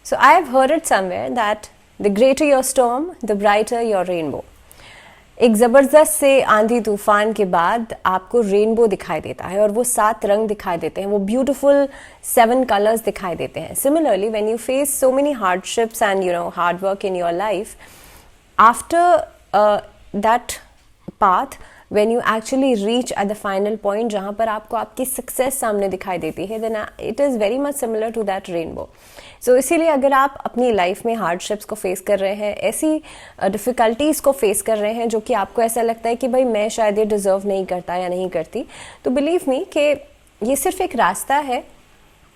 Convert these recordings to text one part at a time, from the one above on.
So I have heard it somewhere that the greater your storm, the brighter your rainbow. एक ज़बरदस्त से आंधी तूफान के बाद आपको रेनबो दिखाई देता है और वो 7 रंग दिखाई देते हैं, वो ब्यूटीफुल 7 कलर्स दिखाई देते हैं. Similarly when you face so many hardships and hard work in your life, after that path when you actually reach at the final point जहाँ पर आपको आपकी सक्सेस सामने दिखाई देती है, then it is very much similar to that rainbow. So इसीलिए अगर आप अपनी लाइफ में हार्डशिप्स को फेस कर रहे हैं, ऐसी डिफ़िकल्टीज़ को फेस कर रहे हैं जो कि आपको ऐसा लगता है कि भाई मैं शायद ये डिज़र्व नहीं करता या नहीं करती, तो बिलीव मी कि ये सिर्फ एक रास्ता है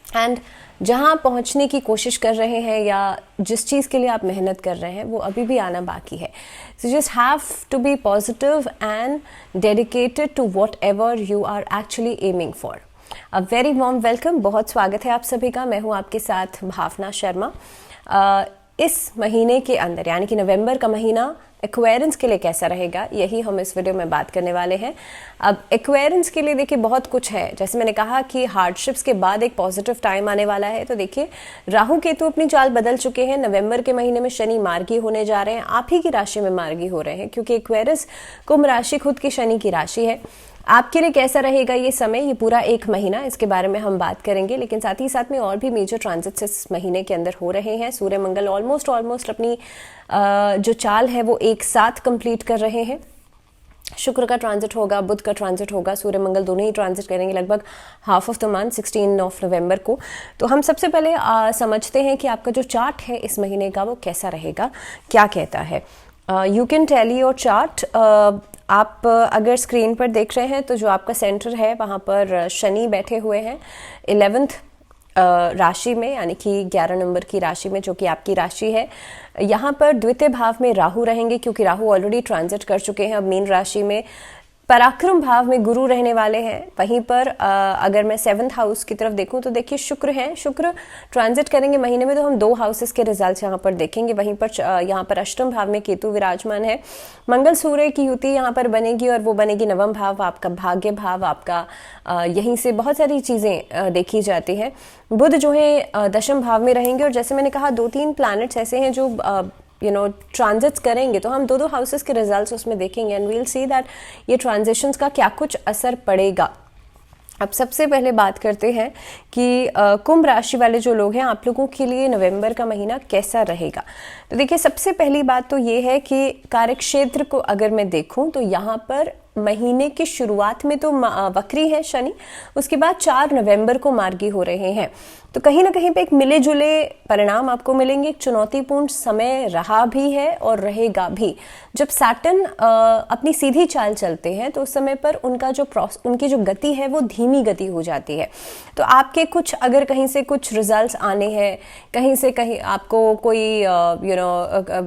एंड जहाँ पहुँचने की कोशिश कर रहे हैं या जिस चीज़ के लिए आप मेहनत कर रहे हैं वो अभी भी आना बाकी है. So just have to be positive and dedicated to whatever you are actually aiming for. A very warm welcome, बहुत स्वागत है आप सभी का. मैं हूँ आपके साथ भावना शर्मा. इस महीने के अंदर यानी कि नवंबर का महीना एक्वेरियंस के लिए कैसा रहेगा, यही हम इस वीडियो में बात करने वाले हैं. अब एक्वेरियंस के लिए देखिए बहुत कुछ है. जैसे मैंने कहा कि हार्डशिप्स के बाद एक पॉजिटिव टाइम आने वाला है, तो देखिए राहु केतु अपनी चाल बदल चुके हैं. नवंबर के महीने में शनि मार्गी होने जा रहे हैं, आप ही की राशि में मार्गी हो रहे हैं, क्योंकि एक्वेरियस कुंभ राशि खुद की शनि की राशि है. आपके लिए कैसा रहेगा ये समय, ये पूरा एक महीना, इसके बारे में हम बात करेंगे. लेकिन साथ ही साथ में और भी मेजर ट्रांजिट्स इस महीने के अंदर हो रहे हैं. सूर्य मंगल ऑलमोस्ट अपनी जो चाल है वो एक साथ कंप्लीट कर रहे हैं. शुक्र का ट्रांजिट होगा, बुध का ट्रांजिट होगा, सूर्य मंगल दोनों ही ट्रांजिट करेंगे लगभग half of the month 16 of November को. तो हम सबसे पहले समझते हैं कि आपका जो चार्ट है इस महीने का वो कैसा रहेगा, क्या कहता है. You can tell your chart. आप अगर स्क्रीन पर देख रहे हैं तो जो आपका सेंटर है वहाँ पर शनि बैठे हुए हैं 11th राशि में, यानी कि 11 नंबर की राशि में, जो कि आपकी राशि है. यहाँ पर द्वितीय भाव में राहु रहेंगे, क्योंकि राहु ऑलरेडी ट्रांजिट कर चुके हैं अब मीन राशि में. पराक्रम भाव में गुरु रहने वाले हैं. वहीं पर अगर मैं 7th हाउस की तरफ देखूं तो देखिए शुक्र हैं, शुक्र ट्रांजिट करेंगे महीने में, तो हम 2 हाउसेस के रिजल्ट्स यहाँ पर देखेंगे. वहीं पर यहाँ पर अष्टम भाव में केतु विराजमान है. मंगल सूर्य की युति यहाँ पर बनेगी और वो बनेगी नवम भाव, आपका भाग्य भाव, आपका यहीं से बहुत सारी चीज़ें देखी जाती हैं. बुध जो है दशम भाव में रहेंगे, और जैसे मैंने कहा 2-3 प्लैनेट्स ऐसे हैं जो ट्रांजिट्स करेंगे, तो हम 2 हाउसेस के रिजल्ट्स उसमें देखेंगे एंड वील सी दैट ये ट्रांजिशंस का क्या कुछ असर पड़ेगा. अब सबसे पहले बात करते हैं कि कुंभ राशि वाले जो लोग हैं, आप लोगों के लिए नवंबर का महीना कैसा रहेगा. तो देखिए सबसे पहली बात तो ये है कि कार्यक्षेत्र को अगर मैं देखूं तो यहाँ पर महीने की शुरुआत में तो वक्री है शनि, उसके बाद 4 नवंबर को मार्गी हो रहे हैं. तो कहीं ना कहीं पे एक मिले जुले परिणाम आपको मिलेंगे. एक चुनौतीपूर्ण समय रहा भी है और रहेगा भी. जब सैटर्न अपनी सीधी चाल चलते हैं तो उस समय पर उनकी जो गति है वो धीमी गति हो जाती है. तो आपके कुछ अगर कहीं से कुछ रिजल्ट्स आने हैं, कहीं से कहीं आपको कोई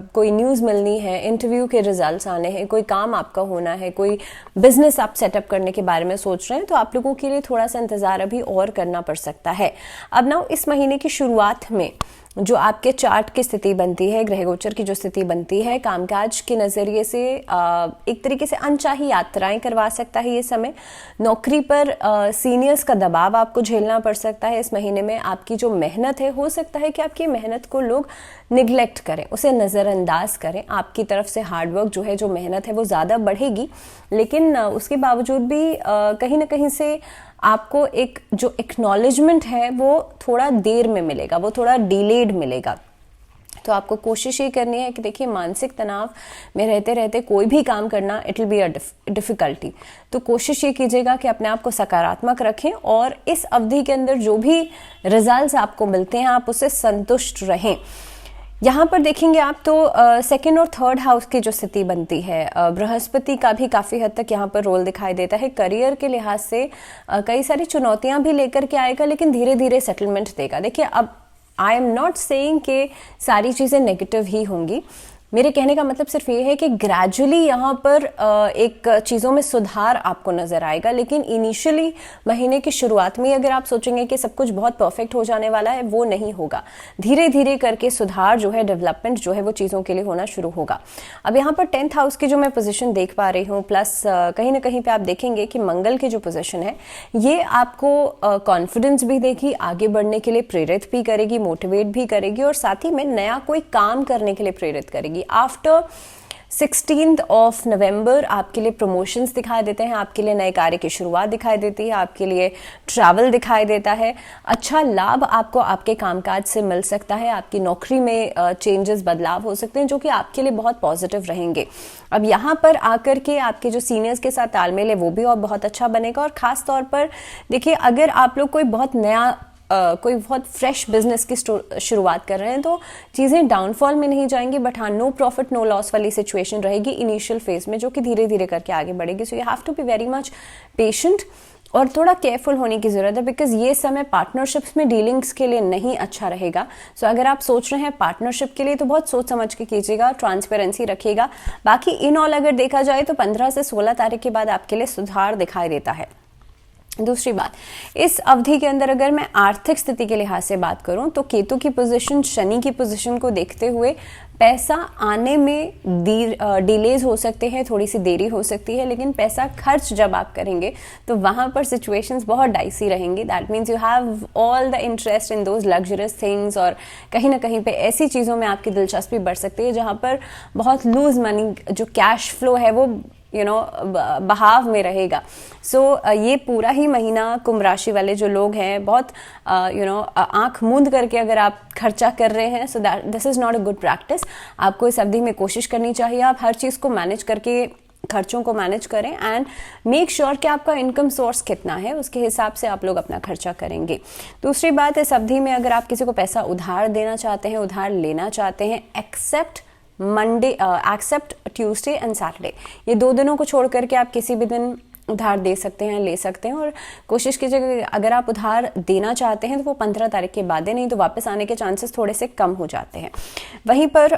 कोई न्यूज़ मिलनी है, इंटरव्यू के रिजल्ट्स आने हैं, कोई काम आपका होना है, कोई बिजनेस आप सेटअप करने के बारे में सोच रहे हैं, तो आप लोगों के लिए थोड़ा सा इंतजार अभी और करना पड़ सकता है. अब ना इस महीने की शुरुआत में जो आपके चार्ट की स्थिति बनती है, ग्रह गोचर की जो स्थिति बनती है, कामकाज के नज़रिए से एक तरीके से अनचाही यात्राएं करवा सकता है ये समय. नौकरी पर सीनियर्स का दबाव आपको झेलना पड़ सकता है इस महीने में. आपकी जो मेहनत है, हो सकता है कि आपकी मेहनत को लोग निगलेक्ट करें, उसे नज़रअंदाज करें. आपकी तरफ से हार्डवर्क जो है, जो मेहनत है वो ज़्यादा बढ़ेगी, लेकिन उसके बावजूद भी कहीं ना कहीं से आपको एक जो एक्नॉलेजमेंट है वो थोड़ा देर में मिलेगा, वो थोड़ा डिलेड मिलेगा. तो आपको कोशिश ये करनी है कि देखिए मानसिक तनाव में रहते रहते कोई भी काम करना it will be a difficulty. तो कोशिश ये कीजिएगा कि अपने आप को सकारात्मक रखें और इस अवधि के अंदर जो भी रिजल्ट्स आपको मिलते हैं आप उससे संतुष्ट रहें. यहाँ पर देखेंगे आप तो 2nd और 3rd हाउस की जो स्थिति बनती है, बृहस्पति का भी काफ़ी हद तक यहाँ पर रोल दिखाई देता है. करियर के लिहाज से कई सारी चुनौतियाँ भी लेकर के आएगा, लेकिन धीरे धीरे सेटलमेंट देगा. देखिए अब आई एम नॉट सेइंग कि सारी चीज़ें नेगेटिव ही होंगी, मेरे कहने का मतलब सिर्फ ये है कि ग्रेजुअली यहाँ पर एक चीज़ों में सुधार आपको नजर आएगा, लेकिन इनिशियली महीने की शुरुआत में अगर आप सोचेंगे कि सब कुछ बहुत परफेक्ट हो जाने वाला है, वो नहीं होगा। धीरे धीरे करके सुधार जो है, डेवलपमेंट जो है, वो चीज़ों के लिए होना शुरू होगा। अब यहाँ पर 10th हाउस की जो मैं पोजीशन देख पा रही हूँ, प्लस कहीं ना कहीं पे आप देखेंगे कि मंगल की जो पोजीशन है ये आपको कॉन्फिडेंस भी देगी, आगे बढ़ने के लिए प्रेरित भी करेगी, मोटिवेट भी करेगी, और साथ ही में नया कोई काम करने के लिए प्रेरित करेगी। आफ्टर 16th ऑफ नवंबर आपके लिए प्रमोशंस दिखाई देते हैं, आपके लिए नए कार्य की शुरुआत दिखाई देती है, आपके लिए ट्रैवल दिखाई देता है, अच्छा लाभ आपको आपके कामकाज से मिल सकता है, आपकी नौकरी में चेंजेस, बदलाव हो सकते हैं जो कि आपके लिए बहुत पॉजिटिव रहेंगे। अब यहाँ पर आकर के आपके जो सीनियर्स के साथ तालमेल है वो भी और बहुत अच्छा बनेगा। और खास तौर पर देखिए, अगर आप लोग कोई बहुत नया कोई बहुत फ्रेश बिजनेस की शुरुआत कर रहे हैं तो चीज़ें डाउनफॉल में नहीं जाएंगी, बट हाँ, नो प्रॉफिट नो लॉस वाली सिचुएशन रहेगी इनिशियल फेज में, जो कि धीरे धीरे करके आगे बढ़ेगी। So you have to be very much patient और थोड़ा केयरफुल होने की जरूरत है, बिकॉज ये समय पार्टनरशिप्स में डीलिंग्स के लिए नहीं अच्छा रहेगा। सो अगर आप सोच रहे हैं पार्टनरशिप के लिए तो बहुत सोच समझ के कीजिएगा, ट्रांसपेरेंसी रखिएगा। बाकी इन ऑल अगर देखा जाए तो 15 से 16 तारीख के बाद आपके लिए सुधार दिखाई देता है। दूसरी बात, इस अवधि के अंदर अगर मैं आर्थिक स्थिति के लिहाज से बात करूं तो केतु की पोजीशन, शनि की पोजीशन को देखते हुए पैसा आने में डिलेज हो सकते हैं, थोड़ी सी देरी हो सकती है, लेकिन पैसा खर्च जब आप करेंगे तो वहां पर सिचुएशंस बहुत डाइसी रहेंगी। That means you have all the interest in those luxurious things, और कहीं ना कहीं पे ऐसी चीज़ों में आपकी दिलचस्पी बढ़ सकती है जहां पर बहुत लूज मनी, जो कैश फ्लो है वो बहाव में रहेगा। सो ये पूरा ही महीना कुंभ राशि वाले जो लोग हैं बहुत आंख मूंद करके अगर आप खर्चा कर रहे हैं, so that this is not a good practice. आपको इस अवधि में कोशिश करनी चाहिए आप हर चीज़ को मैनेज करके, खर्चों को मैनेज करें, एंड मेक श्योर कि आपका इनकम सोर्स कितना है, उसके हिसाब से आप लोग अपना खर्चा करेंगे। दूसरी बात, इस अवधि में अगर आप किसी को पैसा उधार देना चाहते हैं, उधार लेना चाहते हैं, एक्सेप्ट ट्यूसडे एंड सैटरडे, ये 2 दिनों को छोड़ करके आप किसी भी दिन उधार दे सकते हैं, ले सकते हैं। और कोशिश कीजिएगा अगर आप उधार देना चाहते हैं तो वो 15 तारीख के बाद दें, नहीं तो वापस आने के चांसेस थोड़े से कम हो जाते हैं। वहीं पर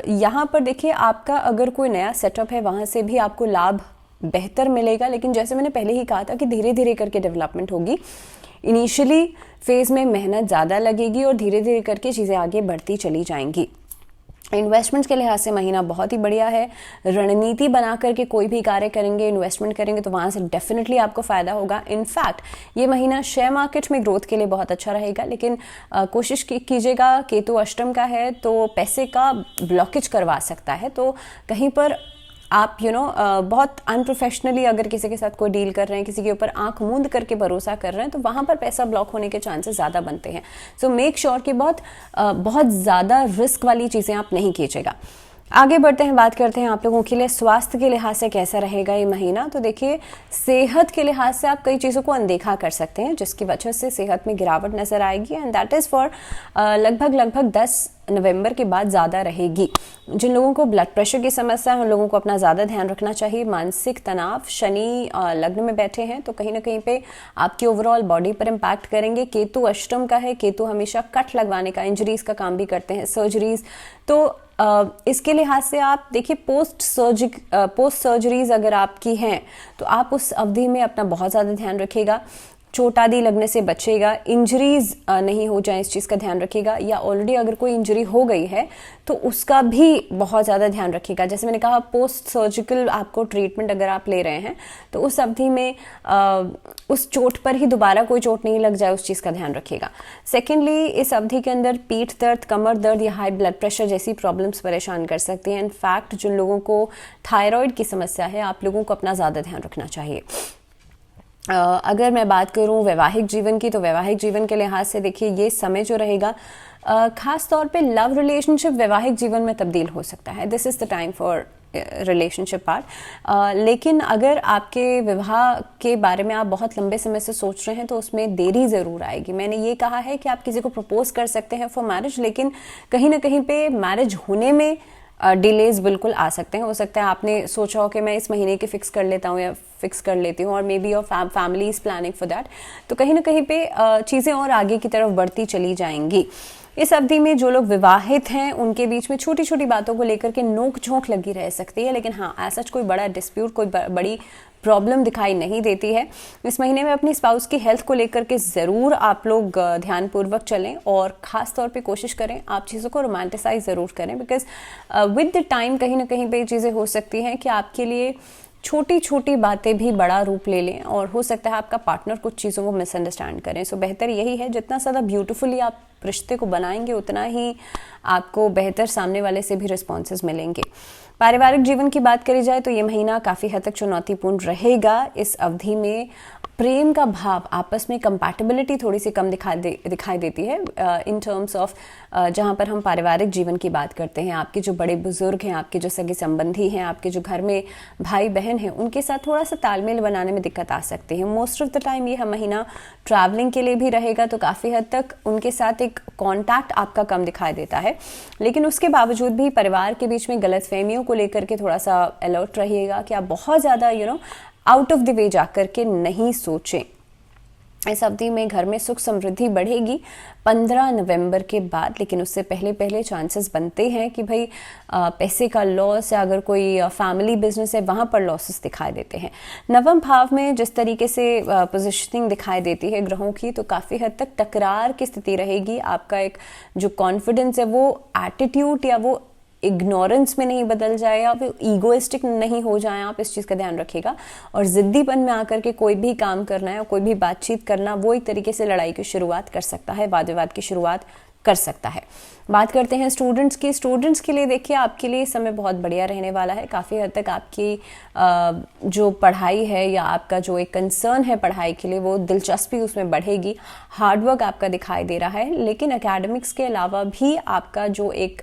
यहाँ पर देखिए, आपका अगर कोई नया सेटअप है वहाँ से भी आपको लाभ बेहतर मिलेगा, लेकिन जैसे मैंने पहले ही कहा था कि धीरे धीरे करके डेवलपमेंट होगी। इनिशियली फेज में मेहनत ज़्यादा लगेगी और धीरे धीरे करके चीज़ें आगे बढ़ती चली जाएंगी। इन्वेस्टमेंट्स के लिहाज से महीना बहुत ही बढ़िया है। रणनीति बना करके कोई भी कार्य करेंगे, इन्वेस्टमेंट करेंगे तो वहाँ से डेफिनेटली आपको फ़ायदा होगा। इनफैक्ट ये महीना शेयर मार्केट में ग्रोथ के लिए बहुत अच्छा रहेगा, लेकिन कोशिश कीजिएगा, केतु अष्टम का है तो पैसे का ब्लॉकेज करवा सकता है, तो कहीं पर आप बहुत अनप्रोफेशनली अगर किसी के साथ कोई डील कर रहे हैं, किसी के ऊपर आंख मूंद करके भरोसा कर रहे हैं, तो वहां पर पैसा ब्लॉक होने के चांसेस ज़्यादा बनते हैं। सो मेक श्योर कि बहुत ज़्यादा रिस्क वाली चीज़ें आप नहीं कीजिएगा। आगे बढ़ते हैं, बात करते हैं आप लोगों के लिए स्वास्थ्य के लिहाज से कैसा रहेगा ये महीना। तो देखिए, सेहत के लिहाज से आप कई चीज़ों को अनदेखा कर सकते हैं, जिसकी वजह से सेहत में गिरावट नजर आएगी, एंड दैट इज़ फॉर लगभग 10 नवंबर के बाद ज़्यादा रहेगी। जिन लोगों को ब्लड प्रेशर की समस्या है उन लोगों को अपना ज़्यादा ध्यान रखना चाहिए। मानसिक तनाव, शनि लग्न में बैठे हैं तो कहीं ना कहीं पे आपकी ओवरऑल बॉडी पर इम्पैक्ट करेंगे। केतु अष्टम का है, केतु हमेशा कट लगवाने का, इंजरीज का काम भी करते हैं, सर्जरीज। तो इसके लिहाज से आप देखिए, पोस्ट सर्जरीज अगर आपकी हैं तो आप उस अवधि में अपना बहुत ज़्यादा ध्यान रखिएगा। चोट आदि लगने से बचेगा, इंजरीज नहीं हो जाए इस चीज़ का ध्यान रखिएगा, या ऑलरेडी अगर कोई इंजरी हो गई है तो उसका भी बहुत ज़्यादा ध्यान रखिएगा। जैसे मैंने कहा, पोस्ट सर्जिकल आपको ट्रीटमेंट अगर आप ले रहे हैं तो उस अवधि में उस चोट पर ही दोबारा कोई चोट नहीं लग जाए, उस चीज़ का ध्यान रखिएगा। सेकेंडली, इस अवधि के अंदर पीठ दर्द, कमर दर्द या हाई ब्लड प्रेशर जैसी प्रॉब्लम्स परेशान कर सकती हैं। इनफैक्ट जिन लोगों को थायराइड की समस्या है, आप लोगों को अपना ज़्यादा ध्यान रखना चाहिए। अगर मैं बात करूं वैवाहिक जीवन की, तो वैवाहिक जीवन के लिहाज से देखिए, ये समय जो रहेगा खास तौर पे लव रिलेशनशिप वैवाहिक जीवन में तब्दील हो सकता है। This is the time for relationship part. लेकिन अगर आपके विवाह के बारे में आप बहुत लंबे समय से सोच रहे हैं तो उसमें देरी ज़रूर आएगी। मैंने ये कहा है कि आप किसी को प्रपोज कर सकते हैं फॉर मैरिज, लेकिन कहीं ना कहीं पे मैरिज होने में डिलेज बिल्कुल आ सकते हैं। हो सकता है आपने सोचा हो कि मैं इस महीने के फिक्स कर लेता हूँ या फिक्स कर लेती हूँ, और may be your family is planning for that, तो कहीं ना कहीं पे चीज़ें और आगे की तरफ बढ़ती चली जाएंगी। इस अवधि में जो लोग विवाहित हैं उनके बीच में छोटी छोटी बातों को लेकर के नोक झोंक लगी रह सकती है, लेकिन हाँ ऐसा कोई बड़ा डिस्प्यूट, कोई बड़ी प्रॉब्लम दिखाई नहीं देती है। इस महीने में अपनी स्पाउस की हेल्थ को लेकर के ज़रूर आप लोग ध्यानपूर्वक चलें और ख़ास तौर पे कोशिश करें आप चीज़ों को रोमांटिसाइज ज़रूर करें, बिकॉज विद द टाइम कहीं ना कहीं पे चीज़ें हो सकती हैं कि आपके लिए छोटी छोटी बातें भी बड़ा रूप ले लें और हो सकता है आपका पार्टनर कुछ चीज़ों को मिसअंडरस्टैंड करें। सो बेहतर यही है जितना ज़्यादा ब्यूटीफुली आप रिश्ते को बनाएंगे उतना ही आपको बेहतर सामने वाले से भी रिस्पॉन्सेज मिलेंगे। पारिवारिक जीवन की बात करी जाए तो ये महीना काफ़ी हद तक चुनौतीपूर्ण रहेगा। इस अवधि में प्रेम का भाव, आपस में कंपैटिबिलिटी थोड़ी सी कम दिखाई देती है इन टर्म्स ऑफ जहाँ पर हम पारिवारिक जीवन की बात करते हैं। आपके जो बड़े बुजुर्ग हैं, आपके जो सगे संबंधी हैं, आपके जो घर में भाई बहन हैं, उनके साथ थोड़ा सा तालमेल बनाने में दिक्कत आ सकती है। मोस्ट ऑफ द टाइम ये महीना ट्रैवलिंग के लिए भी रहेगा, तो काफ़ी हद तक उनके साथ एक कॉन्टैक्ट आपका कम दिखाई देता है, लेकिन उसके बावजूद भी परिवार के बीच में गलतफहमियों को लेकर के थोड़ा सा अलर्ट रहिएगा कि आप बहुत ज़्यादा आउट ऑफ द वे जाकर के नहीं सोचें। इस अवधि में घर में सुख समृद्धि बढ़ेगी 15 नवंबर के बाद, लेकिन उससे पहले चांसेस बनते हैं कि भाई पैसे का लॉस या अगर कोई फैमिली बिजनेस है वहाँ पर लॉसेस दिखाई देते हैं। नवम भाव में जिस तरीके से पोजीशनिंग दिखाई देती है ग्रहों की, तो काफ़ी हद तक टकरार की स्थिति रहेगी। आपका एक जो कॉन्फिडेंस है वो एटीट्यूड या वो इग्नोरेंस में नहीं बदल जाए या फिर ईगोइस्टिक नहीं हो जाए, आप इस चीज़ का ध्यान रखिएगा। और ज़िद्दीपन में आकर के कोई भी काम करना है और कोई भी बातचीत करना, वो एक तरीके से लड़ाई की शुरुआत कर सकता है, वाद विवाद की शुरुआत कर सकता है। बात करते हैं स्टूडेंट्स की। स्टूडेंट्स के लिए देखिए आपके लिए समय बहुत बढ़िया रहने वाला है। काफ़ी हद तक आपकी जो पढ़ाई है या आपका जो एक कंसर्न है पढ़ाई के लिए, वो दिलचस्पी उसमें बढ़ेगी। हार्डवर्क आपका दिखाई दे रहा है, लेकिन एकेडमिक्स के अलावा भी आपका जो एक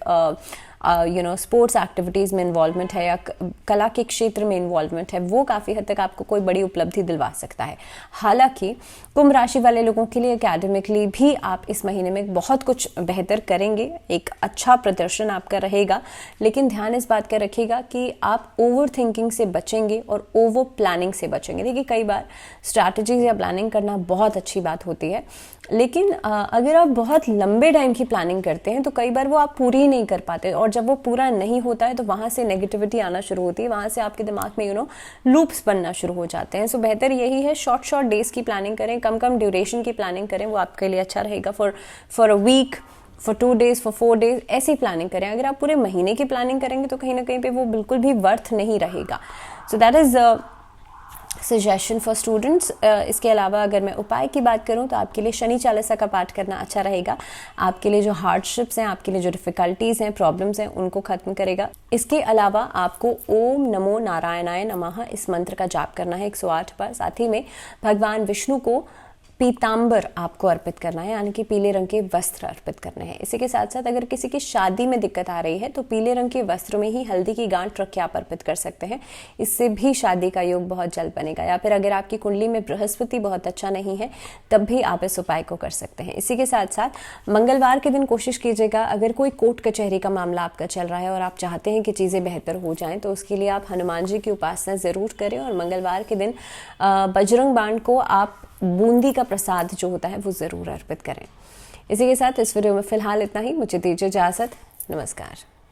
स्पोर्ट्स एक्टिविटीज़ में इन्वॉल्वमेंट है या कला के क्षेत्र में इन्वॉल्वमेंट है, वो काफ़ी हद तक आपको कोई बड़ी उपलब्धि दिलवा सकता है। हालांकि कुंभ राशि वाले लोगों के लिए एकेडमिकली भी आप इस महीने में बहुत कुछ बेहतर करेंगे, एक अच्छा प्रदर्शन आपका रहेगा, लेकिन ध्यान इस बात का रखिएगा कि आप ओवर थिंकिंग से बचेंगे और ओवर प्लानिंग से बचेंगे। देखिए कई बार स्ट्रैटेजीज या प्लानिंग करना बहुत अच्छी बात होती है, लेकिन अगर आप बहुत लंबे टाइम की प्लानिंग करते हैं तो कई बार वो आप पूरी ही नहीं कर पाते, और जब वो पूरा नहीं होता है तो वहाँ से नेगेटिविटी आना शुरू होती है, वहाँ से आपके दिमाग में लूप्स बनना शुरू हो जाते हैं। सो बेहतर यही है शॉर्ट डेज की प्लानिंग करें, कम ड्यूरेशन की प्लानिंग करें, वो आपके लिए अच्छा रहेगा। For a week, for 2 days, for 4 days ऐसी प्लानिंग करें। अगर आप पूरे महीने की प्लानिंग करेंगे तो कहीं ना कहीं पे वो बिल्कुल भी वर्थ नहीं रहेगा। So that is suggestion for students. इसके अलावा अगर मैं उपाय की बात करूं तो आपके लिए शनि चालीसा का पाठ करना अच्छा रहेगा। आपके लिए जो हार्डशिप्स हैं, आपके लिए जो डिफिकल्टीज हैं, प्रॉब्लम्स हैं, उनको खत्म करेगा। इसके अलावा आपको ओम नमो नारायणाय नमः इस मंत्र का जाप करना है 108 बार। साथ ही में भगवान विष्णु को पीतांबर आपको अर्पित करना है, यानी कि पीले रंग के वस्त्र अर्पित करने हैं। इसी के साथ साथ अगर किसी की शादी में दिक्कत आ रही है तो पीले रंग के वस्त्र में ही हल्दी की गांठ रख के आप अर्पित कर सकते हैं, इससे भी शादी का योग बहुत जल्द बनेगा। या फिर अगर आपकी कुंडली में बृहस्पति बहुत अच्छा नहीं है तब भी आप इस उपाय को कर सकते हैं। इसी के साथ साथ मंगलवार के दिन कोशिश कीजिएगा, अगर कोई कोर्ट कचहरी का मामला आपका चल रहा है और आप चाहते हैं कि चीज़ें बेहतर हो जाएं, तो उसके लिए आप हनुमान जी की उपासना ज़रूर करें। और मंगलवार के दिन बजरंग बाण को आप बूंदी का प्रसाद जो होता है वो ज़रूर अर्पित करें। इसी के साथ इस वीडियो में फ़िलहाल इतना ही। मुझे दीजिए इजाज़त। नमस्कार।